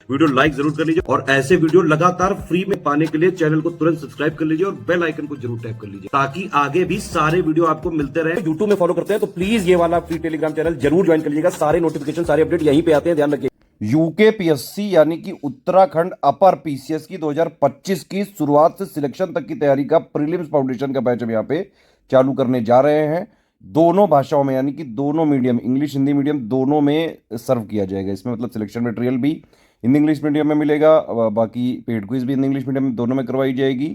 Video like जरूर कर लीजिए और ऐसे वीडियो लगातार फ्री में पाने के लिए चैनल को तुरंत सब्सक्राइब कर लीजिए और बेल आइकन को जरूर टैप कर लीजिए ताकि आगे भी सारे वीडियो आपको मिलते रहे। यूट्यूब में फॉलो करते हैं तो प्लीज ये वाला फ्री टेलीग्राम चैनल जरूर ज्वाइन कर लीजिएगा। सारे नोटिफिकेशन सारे अपडेट यहीं पे आते हैं, ध्यान रखिए। यूकेपीएससी यानी कि उत्तराखंड अपर पीसीएस की 2025 की शुरुआत से सिलेक्शन तक की तैयारी का प्रीलिम्स फाउंडेशन का बैच हम यहाँ पे चालू करने जा रहे हैं। दोनों भाषाओं में यानी कि दोनों मीडियम, इंग्लिश हिंदी मीडियम दोनों में सर्व किया जाएगा। इसमें मतलब सिलेक्शन मटेरियल भी हिंदी इंग्लिश मीडियम में मिलेगा, बाकी पेड क्विज भी हिंदी इंग्लिश मीडियम में दोनों में करवाई जाएगी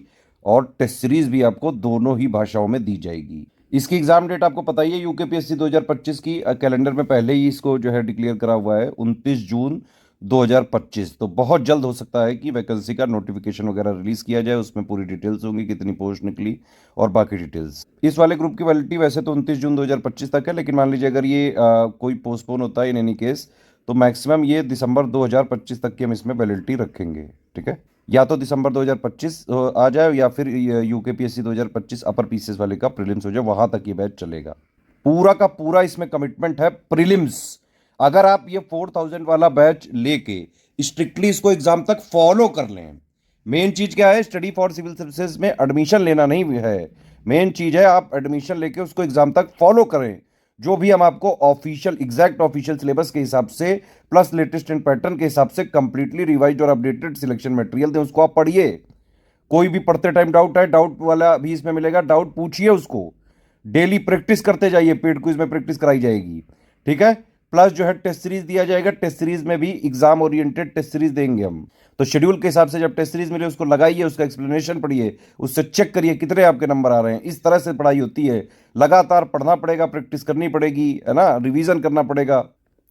और टेस्ट सीरीज भी आपको दोनों ही भाषाओं में दी जाएगी। इसकी एग्जाम डेट आपको पता ही है, यूकेपीएससी 2025 की कैलेंडर में पहले ही इसको जो है डिक्लेयर करा हुआ है 29 जून 2025। तो बहुत जल्द हो सकता है कि वैकेंसी का नोटिफिकेशन वगैरह रिलीज किया जाए, उसमें पूरी डिटेल्स होंगी, कितनी पोस्ट निकली और बाकी डिटेल्स। इस वाले ग्रुप की वैलिडिटी वैसे तो 29 जून 2025 तक है, लेकिन मान लीजिए अगर ये कोई पोस्टपोन होता है इन एनी केस तो मैक्सिमम ये दिसंबर 2025 तक की हम इसमें वैलिडिटी रखेंगे। ठीक है, या तो दिसंबर 2025 आ जाए या फिर यूकेपीएससी 2025 अपर पीसीएस वाले का प्रीलिम्स हो जाए, वहां तक ये बैच चलेगा। पूरा का पूरा इसमें कमिटमेंट है प्रीलिम्स। अगर आप ये 4000 वाला बैच लेके स्ट्रिक्टली इसको एग्जाम तक फॉलो कर लें, मेन चीज क्या है, स्टडी फॉर सिविल सर्विसेज में एडमिशन लेना नहीं है, मेन चीज है आप एडमिशन लेके उसको एग्जाम तक फॉलो करें। जो भी हम आपको ऑफिशियल एग्जैक्ट ऑफिशियल सिलेबस के हिसाब से प्लस लेटेस्ट एंड पैटर्न के हिसाब से कंप्लीटली रिवाइज और अपडेटेड सिलेक्शन मटेरियल दें, उसको आप पढ़िए। कोई भी पढ़ते टाइम डाउट है, डाउट वाला भी इसमें मिलेगा, डाउट पूछिए उसको। डेली प्रैक्टिस करते जाइए, पेड क्विज में प्रैक्टिस कराई जाएगी। ठीक है, प्लस जो है टेस्ट सीरीज दिया जाएगा, टेस्ट सीरीज में भी एग्जाम ओरिएंटेड टेस्ट सीरीज देंगे हम। तो शेड्यूल के हिसाब से जब टेस्ट सीरीज मिले उसको लगाइए, उसका एक्सप्लेनेशन पढ़िए, उससे चेक करिए कितने आपके नंबर आ रहे हैं। इस तरह से पढ़ाई होती है, लगातार पढ़ना पड़ेगा, प्रैक्टिस करनी पड़ेगी, है ना, रिवीजन करना पड़ेगा,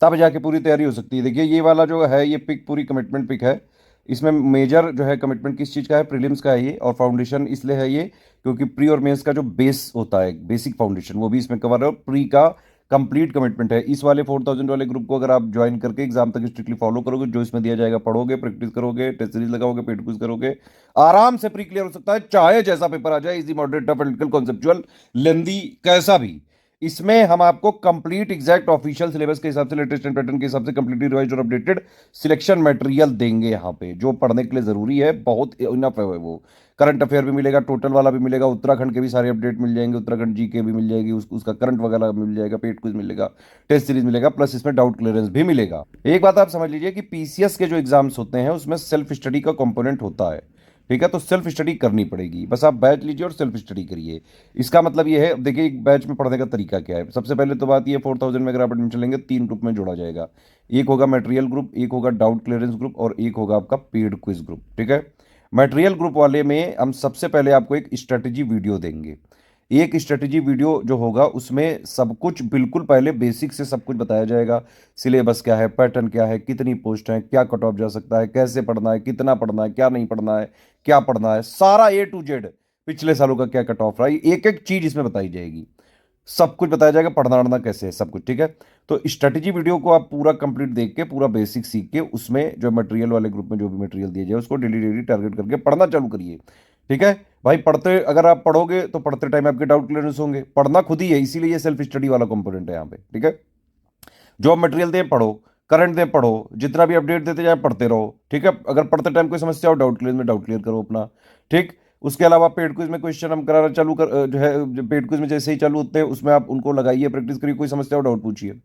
तब जाके पूरी तैयारी हो सकती है। देखिए ये वाला जो है ये पिक पूरी कमिटमेंट पिक है। इसमें मेजर जो है कमिटमेंट किस चीज़ का है, प्रीलिम्स का है ये, और फाउंडेशन इसलिए है ये क्योंकि प्री और मेंस का जो बेस होता है, बेसिक फाउंडेशन, वो भी इसमें कवर है और प्री का कंप्लीट कमिटमेंट है। इस वाले 4000 वाले ग्रुप को अगर आप ज्वाइन करके एग्जाम तक स्ट्रिक्टली फॉलो करोगे, जो इसमें दिया जाएगा पढ़ोगे, प्रैक्टिस करोगे, टेस्ट सीरीज लगाओगे, पेड क्विज करोगे, आराम से प्री क्लियर हो सकता है, चाहे जैसा पेपर आ जाए, easy moderate tough analytical conceptual lengthy कैसा भी। इसमें हम आपको कंप्लीट एग्जैक्ट ऑफिशियल सिलेबस के हिसाब से, लेटेस्ट एंड पैटर्न के हिसाब से कंप्लीटली रिवाइज और अपडेटेड सिलेक्शन मटेरियल देंगे यहाँ पे, जो पढ़ने के लिए जरूरी है, बहुत इनफ है वो। करंट अफेयर भी मिलेगा, टोटल वाला भी मिलेगा, उत्तराखंड के भी सारे अपडेट मिल जाएंगे, उत्तराखंड जी के भी मिल जाएगी, उसका करंट वगैरह मिल जाएगा, पेड क्विज मिलेगा, टेस्ट सीरीज मिलेगा, प्लस इसमें डाउट क्लियरेंस भी मिलेगा। एक बात आप समझ लीजिए कि पीसीएस के जो एग्जाम्स होते हैं उसमें सेल्फ स्टडी का कंपोनेंट होता है। ठीक है, तो सेल्फ स्टडी करनी पड़ेगी, बस आप बैच लीजिए और सेल्फ स्टडी करिए। इसका मतलब ये है, देखिए एक बैच में पढ़ने का तरीका क्या है। सबसे पहले तो बात ये, 4000 में अगर आप एडमिशन लेंगे 3 ग्रुप में जोड़ा जाएगा, एक होगा मटेरियल ग्रुप, एक होगा डाउट क्लियरेंस ग्रुप और एक होगा आपका पेड क्विज ग्रुप। ठीक है, मटेरियल ग्रुप वाले में हम सबसे पहले आपको एक स्ट्रेटेजी वीडियो देंगे। एक स्ट्रेटेजी वीडियो जो होगा उसमें सब कुछ बिल्कुल पहले बेसिक से सब कुछ बताया जाएगा। सिलेबस क्या है, पैटर्न क्या है, कितनी पोस्ट है, क्या कट ऑफ जा सकता है, कैसे पढ़ना है, कितना पढ़ना है, क्या नहीं पढ़ना है, क्या पढ़ना है, सारा ए टू जेड, पिछले सालों का क्या कट ऑफ रहा है, एक एक चीज इसमें बताई जाएगी, सब कुछ बताया जाएगा, पढ़ना वढ़ना कैसे है, सब कुछ। ठीक है, तो स्ट्रेटेजी वीडियो को आप पूरा कंप्लीट देख के, पूरा बेसिक सीख के, उसमें जो मटेरियल वाले ग्रुप में जो भी मटेरियल दिया जाए उसको डेली डेली टारगेट करके पढ़ना चालू करिए। ठीक है भाई, पढ़ते अगर आप पढ़ोगे तो पढ़ते टाइम आपके डाउट क्लियरेंस होंगे, पढ़ना खुद ही है, इसीलिए ये सेल्फ स्टडी वाला कंपोनेंट है यहाँ पे। ठीक है, जो मटेरियल दें पढ़ो, करंट दें पढ़ो, जितना भी अपडेट देते जाए पढ़ते रहो। ठीक है, अगर पढ़ते टाइम कोई समस्या हो डाउट क्लियर में डाउट क्लियर करो अपना। ठीक, उसके अलावा पेड क्विज में क्वेश्चन हम कराना चालू कर जो है, पेड क्विज में जैसे ही चालू होते हैं उसमें आप उनको लगाइए, प्रैक्टिस करिए, कोई समस्या हो डाउट पूछिए।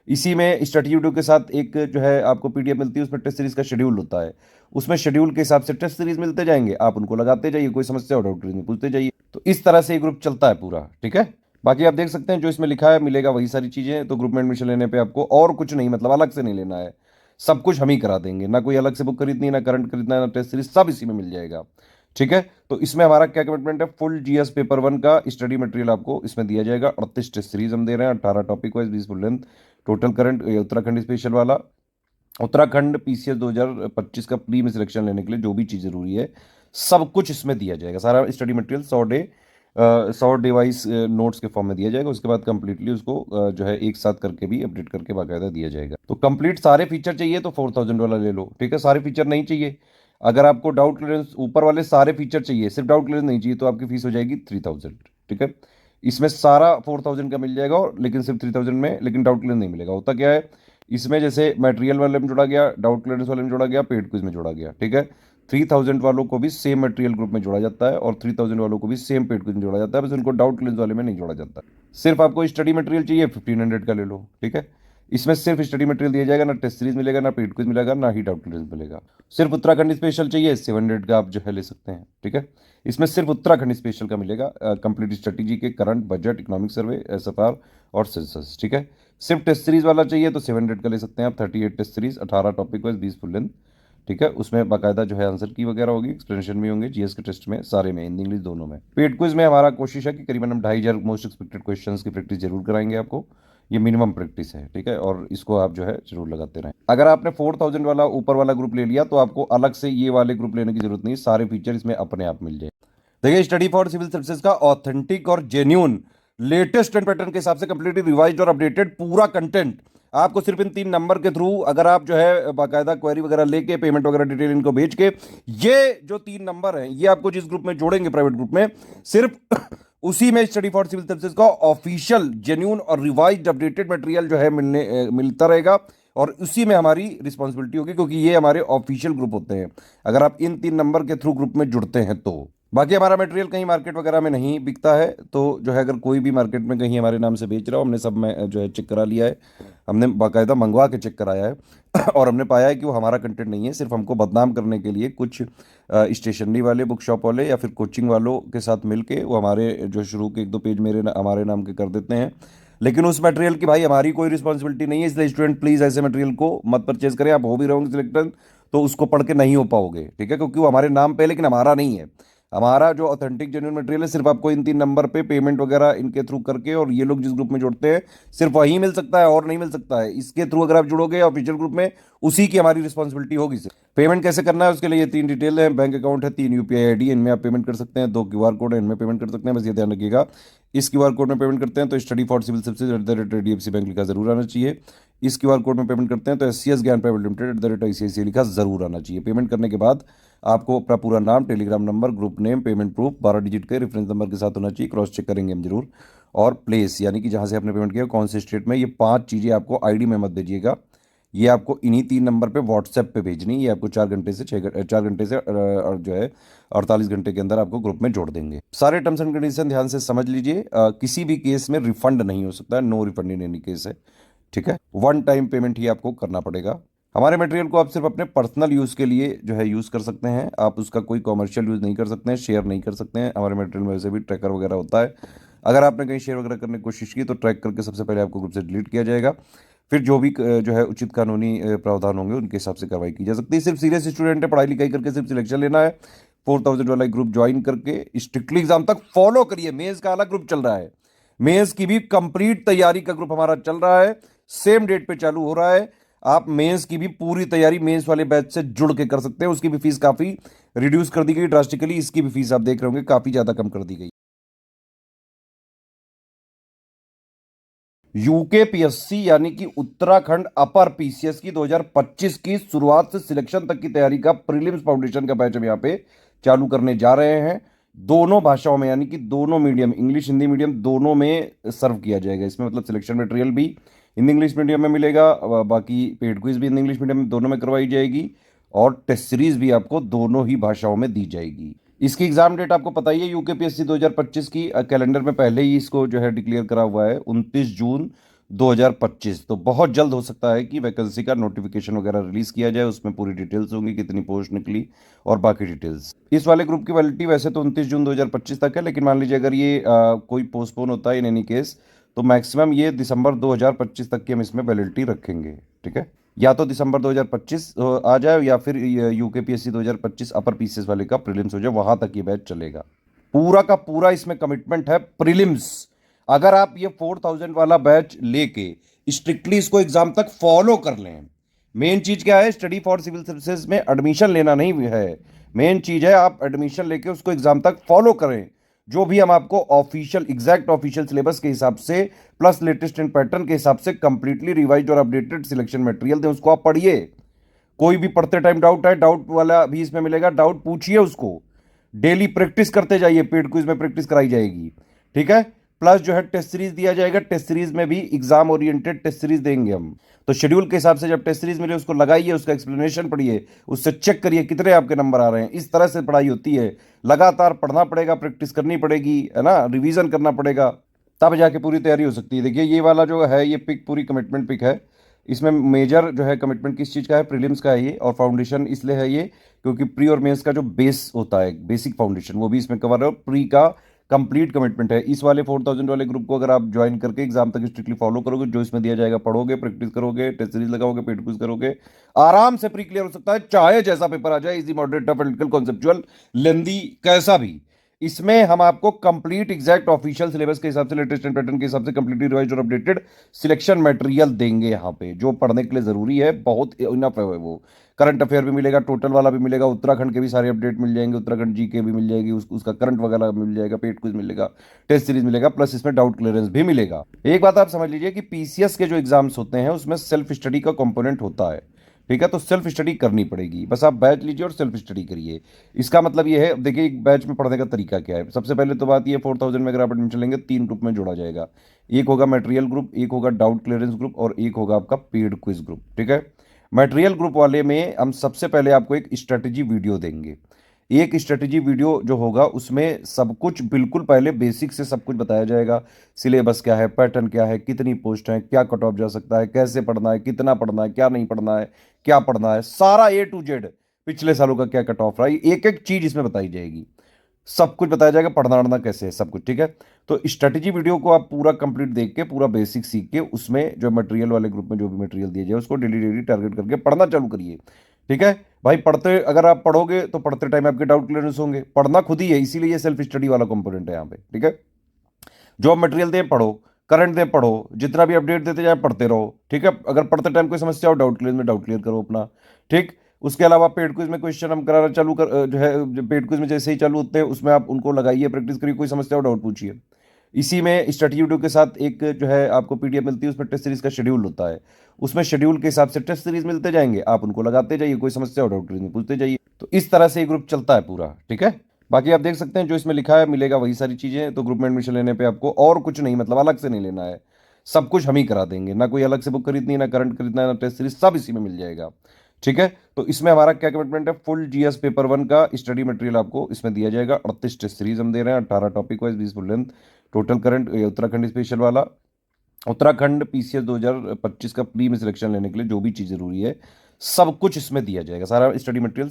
इसी में स्टडी वीडियो के साथ एक जो है आपको पीडीएफ मिलती है, उसमें टेस्ट सीरीज का शेड्यूल होता है, उसमें शेड्यूल के हिसाब से टेस्ट सीरीज मिलते जाएंगे, आप उनको लगाते जाइए, कोई समस्या हो डाउट क्लियर में पूछते जाइए। तो इस तरह से ये ग्रुप चलता है पूरा। ठीक है, बाकी आप देख सकते हैं जो इसमें लिखा है मिलेगा वही सारी चीजें। तो ग्रुप में एडमिशन लेने पे आपको और कुछ नहीं, मतलब अलग से नहीं लेना है, सब कुछ हम ही करा देंगे, ना कोई अलग से बुक खरीदनी, ना करंट खरीदना, ना टेस्ट सीरीज, सब इसी में मिल जाएगा। ठीक है, तो इसमें हमारा क्या कमिटमेंट है, फुल जीएस पेपर 1 का स्टडी मटेरियल आपको इसमें दिया जाएगा। 38 टेस्ट सीरीज हम दे रहे हैं, 18 topic wise, 20 full length, total current, Uttarakhand special वाला, उत्तराखंड पीसीएस 2025 का प्री में सिलेक्शन लेने के लिए जो भी चीज़ जरूरी है सब कुछ इसमें दिया जाएगा। सारा स्टडी मटेरियल 100 डिवाइस नोट्स के फॉर्म में दिया जाएगा। उसके बाद कंप्लीटली उसको जो है एक साथ करके भी अपडेट करके बाकायदा दिया जाएगा। तो कंप्लीट सारे फीचर चाहिए तो 4000 वाला ले लो। ठीक है, सारे फीचर नहीं चाहिए, अगर आपको डाउट क्लियरेंस ऊपर वाले सारे फीचर चाहिए, सिर्फ डाउट क्लियरेंस नहीं चाहिए, तो आपकी फीस हो जाएगी 3000। ठीक है, इसमें सारा 4000 का मिल जाएगा, और लेकिन सिर्फ 3000 में, लेकिन डाउट क्लियर नहीं मिलेगा। होता क्या है इसमें जैसे मटेरियल वाले में जोड़ा गया, डाउट क्लियरेंस वाले में जोड़ा गया, पेड क्विज में जोड़ा गया, ठीक है। 3000 वालों को भी सेम मटेरियल ग्रुप में जोड़ा जाता है और 3000 वालों को भी सेम पेड क्विज में जोड़ा जाता है, बस उनको डाउट क्लियरेंस वाले में नहीं जोड़ा जाता। सिर्फ आपको स्टडी मटेरियल चाहिए 1500 का ले लो, ठीक है। इसमें सिर्फ स्टडी मटेरियल दिया जाएगा, ना टेस्ट सीरीज मिलेगा, ना पेड क्विज मिलेगा, ना ही डाउट क्लियरेंस मिलेगा। सिर्फ उत्तराखंड स्पेशल चाहिए 700 का आप जो है ले सकते हैं, ठीक है। इसमें सिर्फ उत्तराखंड स्पेशल का मिलेगा, कंप्लीट स्ट्रेटेजी के करंट बजट इकोनॉमिक सर्वे एसएफआर और सेंसस, ठीक है। सिर्फ टेस्ट सीरीज वाला चाहिए तो 700 का ले सकते हैं आप, 38 test series, 18 topic wise, 20 full length, ठीक है। उसमें बाकायदा जो है आंसर की वगैरह होगी, एक्सप्लेनेशन भी होंगे, जीएस के टेस्ट में सारे में, हिंदी इंग्लिश दोनों में। पेड क्विज में हमारा कोशिश है कि करीबन हम 2500 मोस्ट एक्सपेक्टेड क्वेश्चंस की प्रैक्टिस जरूर कराएंगे आपको, ये मिनिमम प्रैक्टिस है, ठीक है। और इसको आप जो है जरूर लगाते रहें। अगर आपने 4000 वाला ऊपर वाला ग्रुप ले लिया तो आपको अलग से ये वाले ग्रुप लेने की जरूरत नहीं, सारे फीचर इसमें अपने आप मिल जाए। देखिए, स्टडी फॉर सिविल सर्विसेज का ऑथेंटिक और जेन्यून लेटेस्ट एंड पैटर्न के हिसाब से कंप्लीटली रिवाइज्ड और अपडेटेड पूरा कंटेंट आपको सिर्फ इन 3 नंबर के थ्रू, अगर आप जो है बाकायदा क्वेरी वगैरह लेके पेमेंट वगैरह डिटेल इनको भेज के, ये जो 3 नंबर हैं ये आपको जिस ग्रुप में जोड़ेंगे प्राइवेट ग्रुप में, सिर्फ उसी में स्टडी फॉर सिविल सर्विसेज का ऑफिशियल जेन्यून और रिवाइज्ड अपडेटेड मटेरियल जो है मिलता रहेगा और उसी में हमारी रिस्पॉन्सिबिलिटी होगी, क्योंकि ये हमारे ऑफिशियल ग्रुप होते हैं अगर आप इन 3 नंबर के थ्रू ग्रुप में जुड़ते हैं तो। बाकी हमारा मटेरियल कहीं मार्केट वगैरह में नहीं बिकता है, तो जो है अगर कोई भी मार्केट में कहीं हमारे नाम से बेच रहा हो, हमने सब में जो है चेक करा लिया है, हमने बाकायदा मंगवा के चेक कराया है और हमने पाया है कि वो हमारा कंटेंट नहीं है, सिर्फ हमको बदनाम करने के लिए कुछ स्टेशनरी वाले, बुक शॉप वाले या फिर कोचिंग वालों के साथ मिलके वो हमारे जो शुरू के 1-2 पेज हमारे नाम के कर देते हैं। लेकिन उस मटेरियल की भाई हमारी कोई रिस्पॉन्सिबिलिटी नहीं है, इसलिए स्टूडेंट प्लीज़ ऐसे मटेरियल को मत परचेज करें। आप हो भी रहोगे सिलेक्टेड तो उसको पढ़ के नहीं हो पाओगे, ठीक है, क्योंकि वो हमारे नाम पे, लेकिन हमारा नहीं है। हमारा जो ऑथेंटिक जेन्युइन मटेरियल है सिर्फ आपको इन 3 नंबर पे पेमेंट वगैरह इनके थ्रू करके, और ये लोग जिस ग्रुप में जुड़ते हैं सिर्फ वही मिल सकता है और नहीं मिल सकता है। इसके थ्रू अगर आप जुड़ोगे ऑफिशियल ग्रुप में, उसी की हमारी रिस्पॉन्सिबिलिटी होगी। सिर्फ पेमेंट कैसे करना है उसके लिए ये 3 डिटेल है, बैंक अकाउंट है, 3 यूपीआई आईडी, इनमें आप पेमेंट कर सकते हैं, 2 क्यूआर कोड है, इनमें पेमेंट कर सकते हैं। बस ये ध्यान रखिएगा, इस क्यूआर कोड में पेमेंट करते हैं तो study for civil services @HDFC bank लिखा जरूर आना चाहिए। इस क्यूआर कोड में पेमेंट करते हैं तो SCS ज्ञान प्राइवेट लिमिटेड @ICICI लिखा जरूर आना चाहिए। पेमेंट करने के बाद आपको अपना पूरा नाम, Telegram number, group name, payment proof 12 digit के रेफरेंस नंबर के साथ होना चाहिए, क्रॉस चेक करेंगे हम जरूर। और प्लेस यानी कि जहां से आपने पेमेंट किया कौन से स्टेट में, ये 5 चीज़ें आपको आईडी में मत दीजिएगा, ये आपको इन्हीं 3 नंबर पे व्हाट्सएप पे भेजनी। ये आपको 4 घंटे से 4 घंटे से और जो है 48 घंटे के अंदर आपको ग्रुप में जोड़ देंगे। सारे टर्म्स एंड कंडीशन ध्यान से समझ लीजिए। किसी भी केस में रिफंड नहीं हो सकता है, no refund in any case है, ठीक है। 1 टाइम पेमेंट ही आपको करना पड़ेगा। हमारे मटेरियल को आप सिर्फ अपने पर्सनल यूज़ के लिए जो है यूज़ कर सकते हैं, आप उसका कोई कॉमर्शियल यूज़ नहीं कर सकते हैं, शेयर नहीं कर सकते हैं। हमारे मटेरियल में वैसे भी ट्रैकर वगैरह होता है, अगर आपने कहीं शेयर वगैरह करने की कोशिश की तो ट्रैक करके सबसे पहले आपको ग्रुप से डिलीट किया जाएगा, फिर जो भी जो है उचित कानूनी प्रावधान होंगे उनके हिसाब से कार्रवाई की जा सकती है। सिर्फ सीरियस स्टूडेंट है, पढ़ाई लिखाई करके सिर्फ सिलेक्शन लेना है, 4000 वाला ग्रुप ज्वाइन करके स्ट्रिक्टली एग्जाम तक फॉलो करिए। मेंस का अलग ग्रुप चल रहा है, मेंस की भी कंप्लीट तैयारी का ग्रुप हमारा चल रहा है, सेम डेट पे चालू हो रहा है। आप मेंस की भी पूरी तैयारी मेंस वाले बैच से जुड़ के कर सकते हैं। उसकी भी फीस काफी रिड्यूस कर दी गई ड्रास्टिकली, इसकी भी फीस आप देख रहे होंगे काफी ज्यादा कम कर दी गई। यूकेपीएससी यानी कि उत्तराखंड अपर पीसीएस की 2025 की शुरुआत से सिलेक्शन तक की तैयारी का प्रीलिम्स फाउंडेशन का बैच हम यहाँ पे चालू करने जा रहे हैं। दोनों भाषाओं में यानी कि दोनों मीडियम, इंग्लिश हिंदी मीडियम दोनों में सर्व किया जाएगा। इसमें मतलब सिलेक्शन मटेरियल भी हिंदी इंग्लिश मीडियम में मिलेगा, बाकी पेड क्विज भी हिंदी इंग्लिश मीडियम में दोनों में करवाई जाएगी, और टेस्ट सीरीज भी आपको दोनों ही भाषाओं में दी जाएगी। इसकी एग्जाम डेट आपको पता ही है, यूकेपीएससी 2025 की कैलेंडर में पहले ही इसको जो है डिक्लेयर करा हुआ है 29 जून 2025। तो बहुत जल्द हो सकता है कि वैकेंसी का नोटिफिकेशन वगैरह रिलीज किया जाए, उसमें पूरी डिटेल्स होंगी, कितनी पोस्ट निकली और बाकी डिटेल्स। इस वाले ग्रुप की वैलिडिटी वैसे तो 29 जून 2025 तक है, लेकिन मान लीजिए अगर ये कोई पोस्टपोन होता है इन एनी केस तो मैक्सिमम ये दिसंबर 2025 तक की हम इसमें वैलिडिटी रखेंगे, ठीक है। या तो दिसंबर 2025 आ जाए या फिर यूकेपीएससी 2025 अपर पीसीएस वाले का प्रीलिम्स हो जाए, वहां तक ये बैच चलेगा। पूरा का पूरा इसमें कमिटमेंट है प्रीलिम्स। अगर आप ये 4000 वाला बैच लेके स्ट्रिक्टली इसको एग्जाम तक फॉलो कर लें, मेन चीज क्या है, स्टडी फॉर सिविल सर्विसेज में एडमिशन लेना नहीं है, मेन चीज है आप एडमिशन लेके उसको एग्जाम तक फॉलो करें। जो भी हम आपको ऑफिशियल एग्जैक्ट ऑफिशियल सिलेबस के हिसाब से प्लस लेटेस्ट एंड पैटर्न के हिसाब से कंप्लीटली रिवाइज्ड और अपडेटेड सिलेक्शन मटेरियल दें, उसको आप पढ़िए। कोई भी पढ़ते टाइम डाउट है, डाउट वाला भी इसमें मिलेगा, डाउट पूछिए उसको, डेली प्रैक्टिस करते जाइए, पेड क्विज में प्रैक्टिस कराई जाएगी, ठीक है। प्लस जो है टेस्ट सीरीज दिया जाएगा, टेस्ट सीरीज में भी एग्जाम ओरिएंटेड टेस्ट सीरीज देंगे हम। तो शेड्यूल के हिसाब से जब टेस्ट सीरीज मिले उसको लगाइए, उसका एक्सप्लेनेशन पढ़िए, उससे चेक करिए कितने आपके नंबर आ रहे हैं। इस तरह से पढ़ाई होती है। लगातार पढ़ना पड़ेगा, प्रैक्टिस करनी पड़ेगी, है ना, रिवीजन करना पड़ेगा, तब जाके पूरी तैयारी हो सकती है। देखिए ये वाला जो है ये पिक पूरी कमिटमेंट पिक है। इसमें मेजर जो है कमिटमेंट किस चीज़ का है, प्रीलिम्स का है ये, और फाउंडेशन इसलिए है ये क्योंकि प्री और मेंस का जो बेस होता है, बेसिक फाउंडेशन, वो भी इसमें कवर है, और प्री का कंप्लीट कमिटमेंट है। इस वाले 4000 वाले ग्रुप को अगर आप ज्वाइन करके एग्जाम तक स्ट्रिक्टली फॉलो करोगे, जो इसमें दिया जाएगा, पढ़ोगे, प्रैक्टिस करोगे, टेस्ट सीरीज लगाओगे, पेड क्विज करोगे, आराम से प्री क्लियर हो सकता है, चाहे जैसा पेपर आ जाए, easy, moderate, tough, analytical, conceptual, lengthy, कैसा भी। इसमें हम आपको कंप्लीट एग्जैक्ट ऑफिशियल सिलेबस के हिसाब से, लेटेस्ट एंड पैटर्न के हिसाब से कंप्लीटली रिवाइज और अपडेटेड सिलेक्शन मटेरियल देंगे यहाँ पे, जो पढ़ने के लिए जरूरी है, बहुत इनफ है वो। करंट अफेयर भी मिलेगा, टोटल वाला भी मिलेगा, उत्तराखंड के भी सारे अपडेट मिल जाएंगे, उत्तराखंड जी के भी मिल जाएगी, उसका करंट वगैरह मिल जाएगा, पेड क्विज मिलेगा, टेस्ट सीरीज मिलेगा, प्लस इसमें डाउट क्लियरेंस भी मिलेगा। एक बात आप समझ लीजिए कि पीसीएस के जो एग्जाम्स होते हैं उसमें सेल्फ स्टडी का कंपोनेंट होता है, ठीक है, तो सेल्फ स्टडी करनी पड़ेगी। बस आप बैच लीजिए और सेल्फ स्टडी करिए। इसका मतलब ये है, देखिए एक बैच में पढ़ने का तरीका क्या है। सबसे पहले तो बात ये, 4000 में अगर आप एडमिशन लेंगे 3 ग्रुप में जोड़ा जाएगा। एक होगा मटेरियल ग्रुप, एक होगा डाउट क्लियरेंस ग्रुप, और एक होगा आपका पेड क्विज ग्रुप, ठीक है। मटेरियल ग्रुप वाले में हम सबसे पहले आपको एक स्ट्रेटेजी वीडियो देंगे। एक स्ट्रेटेजी वीडियो जो होगा उसमें सब कुछ बिल्कुल पहले बेसिक से सब कुछ बताया जाएगा। सिलेबस क्या है, पैटर्न क्या है, कितनी पोस्ट है, क्या कट ऑफ जा सकता है, कैसे पढ़ना है, कितना पढ़ना है, क्या नहीं पढ़ना है, क्या पढ़ना है, सारा A to Z, पिछले सालों का क्या कट ऑफ रहा है, एक एक चीज इसमें बताई जाएगी, सब कुछ बताया जाएगा, पढ़ना वढ़ना कैसे है, सब कुछ, ठीक है। तो स्ट्रेटेजी वीडियो को आप पूरा कंप्लीट देख के, पूरा बेसिक सीख के, उसमें जो मटेरियल वाले ग्रुप में जो भी मटेरियल दिया जाए उसको डेली डेली टारगेट करके पढ़ना चालू करिए, ठीक है भाई। पढ़ते, अगर आप पढ़ोगे तो पढ़ते टाइम आपके डाउट क्लियरेंस होंगे। पढ़ना खुद ही है, इसीलिए ये सेल्फ स्टडी वाला कंपोनेंट है यहाँ पे, ठीक है। जो मटेरियल दे पढ़ो, करंट दे पढ़ो, जितना भी अपडेट देते जाए पढ़ते रहो, ठीक है। अगर पढ़ते टाइम कोई समस्या हो डाउट क्लियर में डाउट क्लियर करो अपना, ठीक। उसके अलावा पेड क्विज में क्वेश्चन हम कराना चालू कर जो है, पेड क्विज में जैसे ही चालू होते हैं उसमें आप उनको लगाइए, प्रैक्टिस करिए, कोई समस्या हो डाउट पूछिए। इसी में स्टडी वीडियो के साथ एक जो है आपको पीडीएफ मिलती है, उसमें टेस्ट सीरीज का शेड्यूल होता है। उसमें शेड्यूल के हिसाब से टेस्ट सीरीज मिलते जाएंगे, आप उनको लगाते जाइए, कोई समस्या हो डाउट में पूछते जाइए। तो इस तरह से ये ग्रुप चलता है पूरा, ठीक है। बाकी आप देख सकते हैं जो इसमें लिखा है मिलेगा वही सारी चीजें। तो ग्रुप में एडमिशन लेने पे आपको और कुछ नहीं, मतलब अलग से नहीं लेना है, सब कुछ हम ही करा देंगे, ना कोई अलग से बुक खरीदनी है, ना करंट खरीदना है, ना टेस्ट सीरीज, सब इसी में मिल जाएगा, ठीक है। तो इसमें हमारा क्या कमिटमेंट है, फुल जीएस पेपर 1 का स्टडी मटेरियल आपको इसमें दिया जाएगा। 38 टेस्ट सीरीज हम दे रहे हैं, 18 topic wise, 20 full length, total current, Uttarakhand special वाला, उत्तराखंड पीसीएस 2025 का प्री में सिलेक्शन लेने के लिए जो भी चीज़ जरूरी है सब कुछ इसमें दिया जाएगा। सारा स्टडी मटेरियल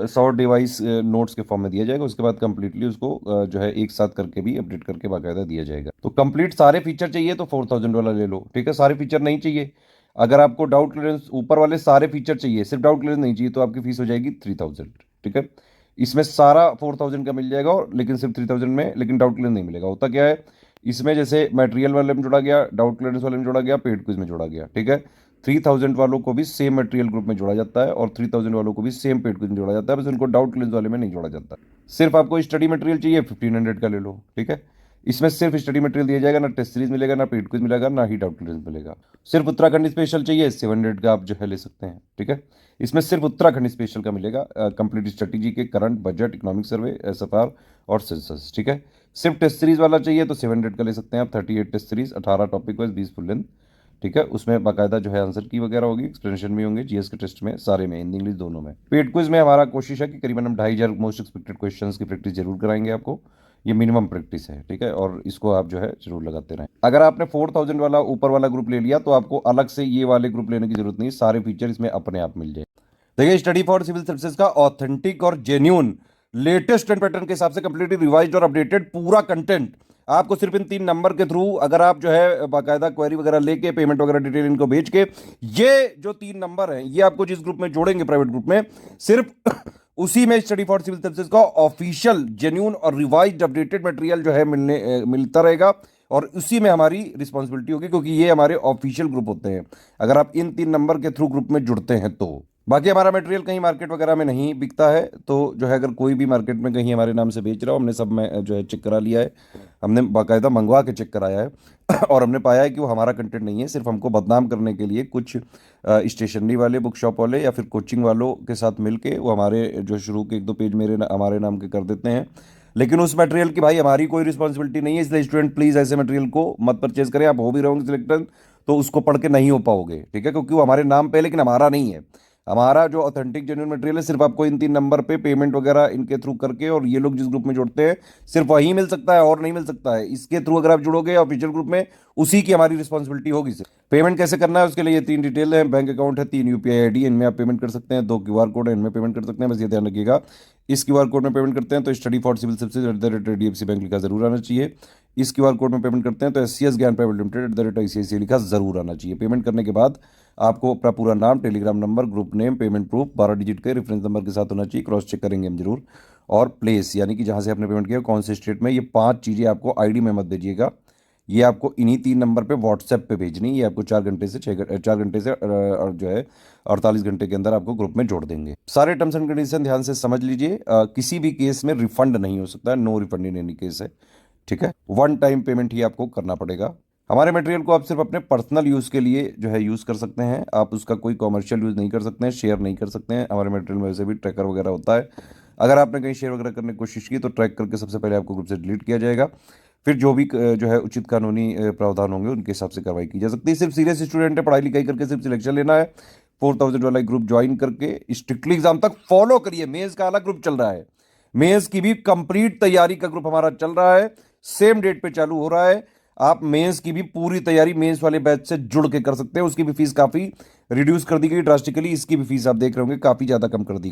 100 डिवाइस नोट्स के फॉर्म में दिया जाएगा। उसके बाद कंप्लीटली उसको जो है एक साथ करके भी अपडेट करके बाकायदा दिया जाएगा। तो कंप्लीट सारे फीचर चाहिए तो 4000 वाला ले लो, ठीक है। सारे फीचर नहीं चाहिए, अगर आपको डाउट क्लियरेंस ऊपर वाले सारे फीचर चाहिए, सिर्फ डाउट क्लियरेंस नहीं चाहिए, तो आपकी फीस हो जाएगी 3000, ठीक है। इसमें सारा 4000 का मिल जाएगा, और लेकिन सिर्फ 3000 में, लेकिन डाउट क्लियरेंस नहीं मिलेगा। होता क्या है, इसमें जैसे मटेरियल वाले में जोड़ा गया, डाउट क्लियरेंस वाले में जोड़ा गया, पेड क्विज में जोड़ा गया, ठीक है। 3000 वालों को भी सेम मटेरियल ग्रुप में जोड़ा जाता है, और 3000 वालों को भी सेम पेड क्विज में जोड़ा जाता है, बस उनको डाउट क्लियरेंस वाले में नहीं जोड़ा जाता। सिर्फ आपको स्टडी मटेरियल चाहिए 1500 का ले लो, ठीक है। इसमें सिर्फ स्टडी मटेरियल दिया जाएगा, ना टेस्ट सीरीज मिलेगा, ना पेड क्विज मिलेगा, ना ही डाउट क्लियरेंस मिलेगा। सिर्फ उत्तराखंड स्पेशल चाहिए 700 का आप जो है ले सकते हैं, ठीक है। इसमें सिर्फ उत्तराखंड स्पेशल का मिलेगा, कंप्लीट स्ट्रेटेजी के करंट, बजट, इकोनॉमिक सर्वे, एसएफआर और सेंसस, ठीक है। सिर्फ टेस्ट सीरीज वाला चाहिए तो 700 का ले सकते हैं आप, 38 test series, 18 topic wise, 20 full length, ठीक है। उसमें बाकायदा जो है आंसर की वगैरह होगी, एक्सप्लेनेशन भी होंगे, जीएस के टेस्ट में सारे में, हिंदी इंग्लिश दोनों में। पेड क्विज में हमारा कोशिश है कि करीबन हम 2500 मोस्ट एक्सपेक्टेड क्वेश्चंस की प्रैक्टिस जरूर कराएंगे आपको, ये मिनिमम प्रैक्टिस है, ठीक है। और इसको आप जो है जरूर लगाते रहें। अगर आपने 4000 वाला ऊपर वाला ग्रुप ले लिया तो आपको अलग से ये वाले ग्रुप लेने की जरूरत नहीं, सारे फीचर इसमें अपने आप मिल जाए। देखिए स्टडी फॉर सिविल सर्विसेज का ऑथेंटिक और जेन्यून लेटेस्ट एंड पैटर्न के हिसाब से कंप्लीटली रिवाइज्ड और अपडेटेड पूरा कंटेंट आपको सिर्फ इन 3 नंबर के थ्रू, अगर आप जो है बाकायदा क्वेरी वगैरह लेके, पेमेंट वगैरह डिटेल इनको भेज के, ये जो 3 नंबर हैं ये आपको जिस ग्रुप में जोड़ेंगे प्राइवेट ग्रुप में, सिर्फ उसी में स्टडी फॉर सिविल सर्विसेज का ऑफिशियल जेन्यून और रिवाइज्ड अपडेटेड मटेरियल जो है मिलता रहेगा, और उसी में हमारी रिस्पॉन्सिबिलिटी होगी, क्योंकि ये हमारे ऑफिशियल ग्रुप होते हैं अगर आप इन 3 नंबर के थ्रू ग्रुप में जुड़ते हैं तो। बाकी हमारा मटेरियल कहीं मार्केट वगैरह में नहीं बिकता है, तो जो है अगर कोई भी मार्केट में कहीं हमारे नाम से बेच रहा हो, हमने सब में जो है चेक करा लिया है, हमने बाकायदा मंगवा के चेक कराया है और हमने पाया है कि वो हमारा कंटेंट नहीं है, सिर्फ हमको बदनाम करने के लिए कुछ स्टेशनरी वाले, बुक शॉप वाले या फिर कोचिंग वालों के साथ मिलके वो हमारे जो शुरू के 1-2 पेज हमारे नाम के कर देते हैं। लेकिन उस मटेरियल की भाई हमारी कोई रिस्पॉन्सिबिलिटी नहीं है, इसलिए स्टूडेंट प्लीज़ ऐसे मटेरियल को मत परचेज करें। आप हो भी रहोगे सिलेक्टेड तो उसको पढ़ के नहीं हो पाओगे, ठीक है, क्योंकि वो हमारे नाम पे है लेकिन हमारा नहीं है। हमारा जो ऑथेंटिक जेन्युइन मटेरियल है सिर्फ आपको इन 3 नंबर पे पेमेंट वगैरह इनके थ्रू करके, और ये लोग जिस ग्रुप में जुड़ते हैं सिर्फ वही मिल सकता है और नहीं मिल सकता है। इसके थ्रू अगर आप जुड़ोगे ऑफिशियल ग्रुप में, उसी की हमारी रिस्पॉन्सिबिलिटी होगी सिर्फ। पेमेंट कैसे करना है उसके लिए ये 3 डिटेल है, बैंक अकाउंट है, 3 UPI ID, इनमें आप पेमेंट कर सकते हैं, 2 QR कोड है, इनमें पेमेंट कर सकते हैं। बस ये ध्यान रखिएगा, इस QR कोड में पेमेंट करते हैं तो study for civil services @DFC bank लिखा जरूर आना चाहिए। इस QR कोड में पेमेंट करते हैं तो SCS ज्ञान प्राइवेट लिमिटेड @ICICI लिखा जरूर आना चाहिए। पेमेंट करने के बाद आपको अपना पूरा नाम, Telegram number, group name, payment proof 12 digit के रेफरेंस नंबर के साथ होना चाहिए, क्रॉस चेक करेंगे हम जरूर। और प्लेस यानी कि जहां से आपने पेमेंट किया कौन से स्टेट में, ये 5 चीज़ें आपको ID में मत दीजिएगा, ये आपको इन्हीं 3 नंबर पे व्हाट्सएप पे भेजनी। ये आपको 4 घंटे से 4 घंटे से और जो है 48 घंटे के अंदर आपको ग्रुप में जोड़ देंगे। सारे टर्म्स एंड कंडीशन ध्यान से समझ लीजिए। किसी भी केस में रिफंड नहीं हो सकता है, no refund in any case है, ठीक है। 1 टाइम पेमेंट ही आपको करना पड़ेगा। हमारे मटेरियल को आप सिर्फ अपने पर्सनल यूज़ के लिए जो है यूज़ कर सकते हैं, आप उसका कोई कॉमर्शियल यूज़ नहीं कर सकते हैं, शेयर नहीं कर सकते हैं। हमारे मटेरियल में वैसे भी ट्रैकर वगैरह होता है, अगर आपने कहीं शेयर वगैरह करने की कोशिश की तो ट्रैक करके सबसे पहले आपको ग्रुप से डिलीट किया जाएगा, फिर जो भी जो है उचित कानूनी प्रावधान होंगे उनके हिसाब से कार्रवाई की जा सकती है। सिर्फ सीरियस स्टूडेंट है, पढ़ाई लिखाई करके सिर्फ सिलेक्शन लेना है, 4000 वाला ग्रुप ज्वाइन करके स्ट्रिक्टली एग्जाम तक फॉलो करिए। मेंस का अलग ग्रुप चल रहा है, मेंस की भी कंप्लीट तैयारी का ग्रुप हमारा चल रहा है, सेम डेट पे चालू हो रहा है। आप मेंस की भी पूरी तैयारी मेंस वाले बैच से जुड़ के कर सकते हैं। उसकी भी फीस काफी रिड्यूस कर दी गई ड्रास्टिकली, इसकी भी फीस आप देख रहे होंगे काफी ज्यादा कम कर दी गई।